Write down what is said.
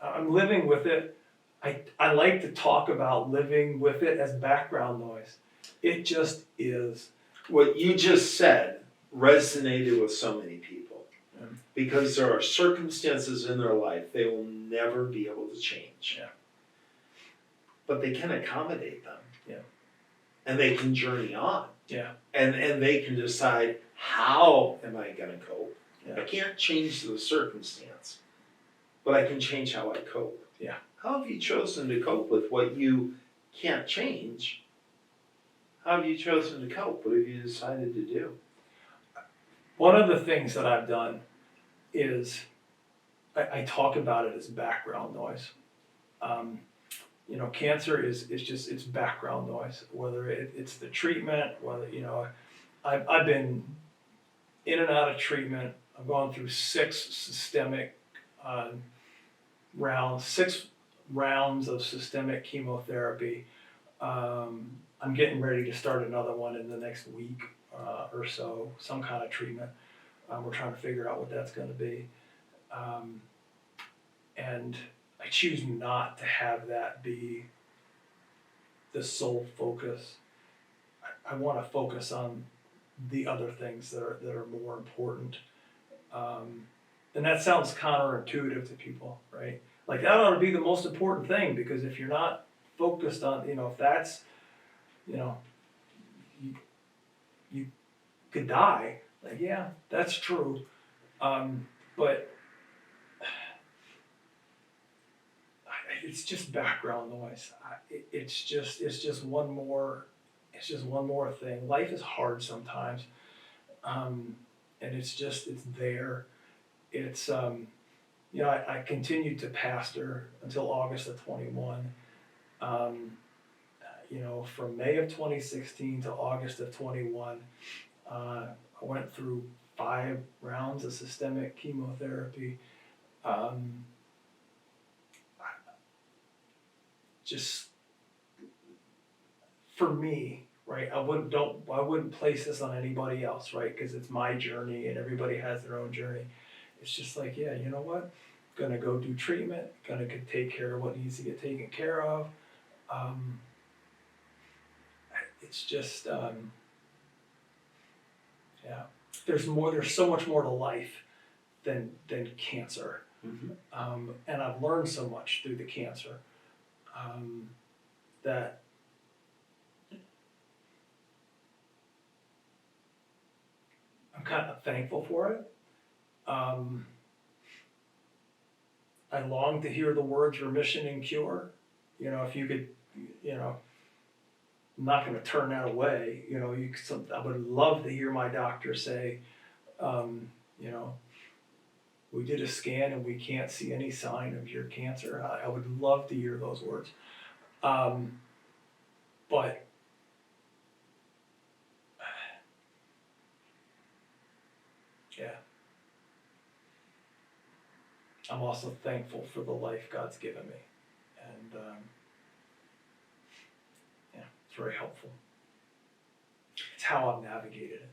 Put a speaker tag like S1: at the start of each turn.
S1: I'm living with it. I like to talk about living with it as background noise. It just is.
S2: What you just said resonated with so many people.
S1: Yeah.
S2: Because there are circumstances in their life they will never be able to change.
S1: Yeah.
S2: But they can accommodate them.
S1: Yeah.
S2: And they can journey on.
S1: Yeah.
S2: And they can decide, how am I gonna cope?
S1: Yeah.
S2: I can't change the circumstance, but I can change how I cope.
S1: Yeah.
S2: How have you chosen to cope with what you can't change? How have you chosen to cope? What have you decided to do?
S1: One of the things that I've done is I talk about it as background noise. Cancer is just, it's background noise, whether it's the treatment, whether, I've been in and out of treatment. I've gone through 6 systemic rounds, 6 rounds of systemic chemotherapy. I'm getting ready to start another one in the next week or so, some kind of treatment. We're trying to figure out what that's going to be. And I choose not to have that be the sole focus. I want to focus on the other things that are more important. And that sounds counterintuitive to people, right? Like that ought to be the most important thing, because if you're not focused on, if that's, you could die. Like, yeah, that's true. But it's just background noise. It's just one more thing. Life is hard sometimes, and it's there. It's I continued to pastor until August of 21. From May of 2016 to August of 21, I went through 5 rounds of systemic chemotherapy. Just for me, right? I wouldn't place this on anybody else, right? Because it's my journey and everybody has their own journey. It's just like, yeah, you know what? Gonna go do treatment. Gonna take care of what needs to get taken care of. It's just, yeah. There's so much more to life than cancer.
S2: Mm-hmm.
S1: And I've learned so much through the cancer. That I'm kind of thankful for it. I long to hear the words remission and cure. If you could, I'm not going to turn that away. I would love to hear my doctor say, we did a scan and we can't see any sign of your cancer. I would love to hear those words. But yeah, I'm also thankful for the life God's given me, and yeah, it's very helpful. It's how I've navigated it.